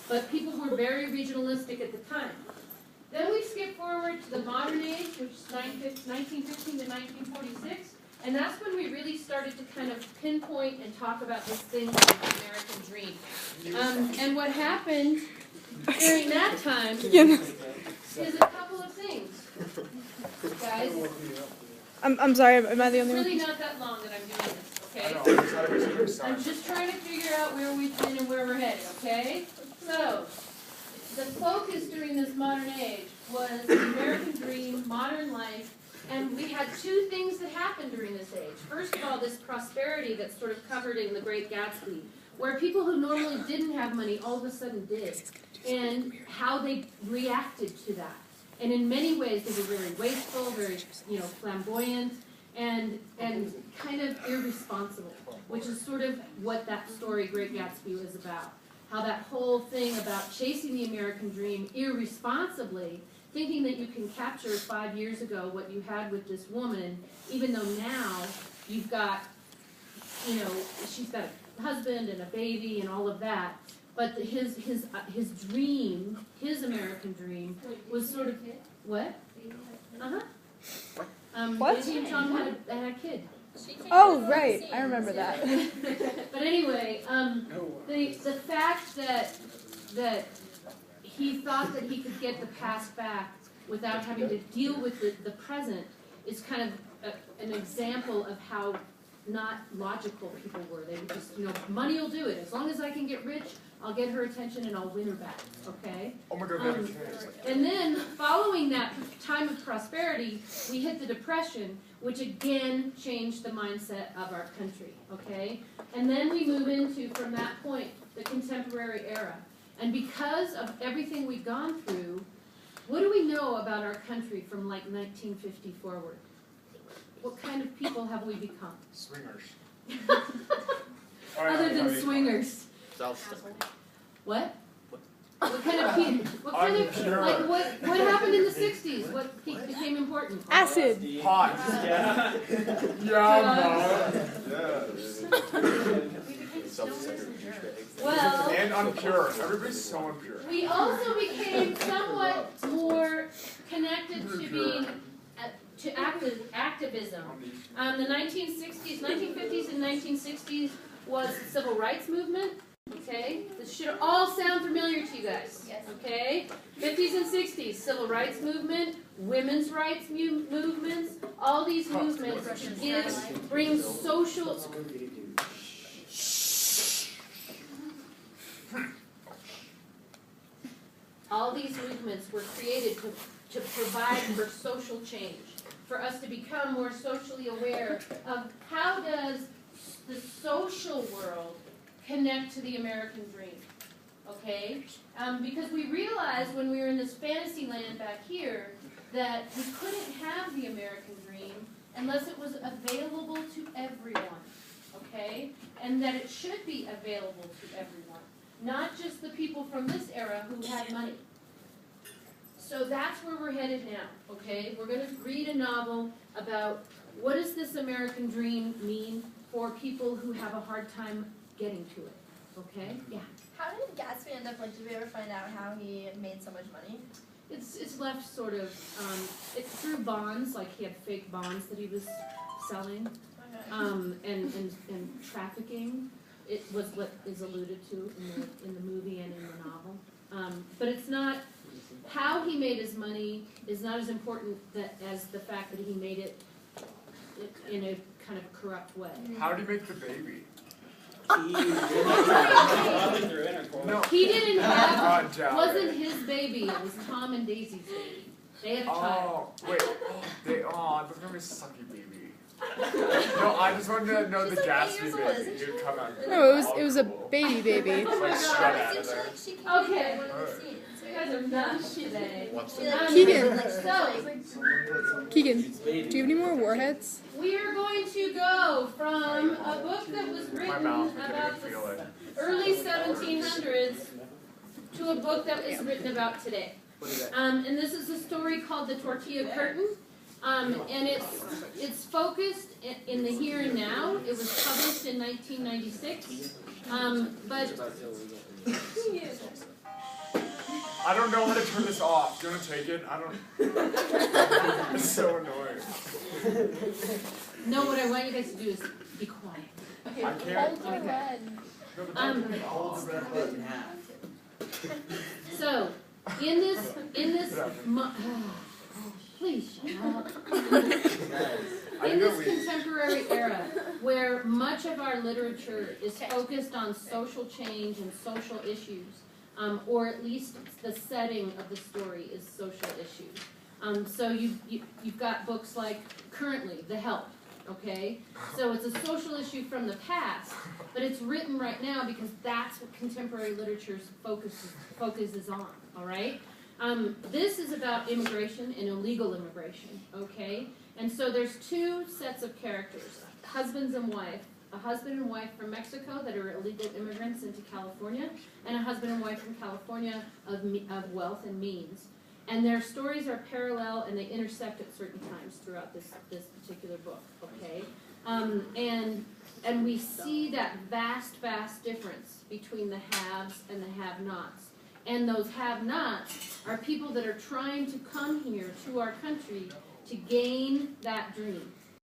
but people were very regionalistic at the time. Then we skip forward to the modern age, which is 1915 to 1946, and that's when we really started to kind of pinpoint and talk about this thing called the American dream. And what happened during that time is a couple of things, guys. I'm sorry, am I the only one? It's really not that long that I'm doing this, okay? I'm just trying to figure out where we've been and where we're headed, okay? So, the focus during this modern age was the American dream, modern life, and we had two things that happened during this age. First of all, this prosperity that's sort of covered in The Great Gatsby, where people who normally didn't have money all of a sudden did, and how they reacted to that. And in many ways, they were very wasteful, very, flamboyant, and kind of irresponsible, which is sort of what that story, Great Gatsby, was about. How that whole thing about chasing the American dream irresponsibly, thinking that you can capture 5 years ago what you had with this woman, even though now you've got, she's got a husband and a baby and all of that. But his dream, his American dream, was sort of what? What? Daisy and John had a kid. Oh, right. I remember that. But anyway, the fact that he thought that he could get the past back without having to deal with the present is kind of an example of how not logical people were. They would just, money will do it. As long as I can get rich, I'll get her attention and I'll win her back, okay? Oh my God, and then, following that time of prosperity, we hit the Depression, which again changed the mindset of our country, okay? And then we move into, from that point, the contemporary era. And because of everything we've gone through, what do we know about our country from like 1950 forward? What kind of people have we become? Swingers. Other than swingers. What? What kind of people? What happened in the 60s? What became important? Acid. Pot. Yeah. Well, and unpure. Everybody's so impure. We also became somewhat more connected to being activism. The 1950s and 1960s was the civil rights movement. Okay, this should all sound familiar to you guys. Yes. Okay, 50s and 60s, civil rights movement, women's rights movements, all these movements bring social. All these movements were created to provide for social change, for us to become more socially aware of how does the social world connect to the American dream, okay? Because we realized when we were in this fantasy land back here that we couldn't have the American dream unless it was available to everyone, okay? And that it should be available to everyone, not just the people from this era who had money. So that's where we're headed now, okay? We're going to read a novel about what does this American dream mean for people who have a hard time getting to it, okay? Yeah. How did Gatsby end up, did we ever find out how he made so much money? It's left sort of, it's through bonds, like he had fake bonds that he was selling, and trafficking. It was what is alluded to in the movie and in the novel. But it's not, how he made his money is not as important as the fact that he made it in a kind of corrupt way. How did he make the baby? No. He didn't have, it wasn't his baby, it was Tom and Daisy's baby. They had a child. Oh, wait. That's gonna be a sucky baby. No, I just wanted to know the Gatsby baby. He would come out. No, it was a baby baby. Like strut out of there. Okay. You guys are nuts today. Keegan, do you have any more warheads? We are going to go from a book that was written about the early 1700s to a book that was written about today. And this is a story called The Tortilla Curtain. And it's focused in the here and now. It was published in 1996. But I don't know how to turn this off. Do you want to take it? I don't. It's so annoying. No, what I want you guys to do is be quiet. Okay, I can't. hold the red. Hold the red button in half. So, in this, please shut up. In this contemporary era, where much of our literature is focused on social change and social issues, or at least the setting of the story is social issues. So you've got books like, currently, The Help, okay? So it's a social issue from the past, but it's written right now because that's what contemporary literature's focus is on, all right? This is about immigration and illegal immigration, okay? And so there's two sets of characters, husbands and wife. A husband and wife from Mexico that are illegal immigrants into California, and a husband and wife from California of wealth and means. And their stories are parallel and they intersect at certain times throughout this particular book, okay? And we see that vast difference between the haves and the have-nots. And those have-nots are people that are trying to come here to our country to gain that dream.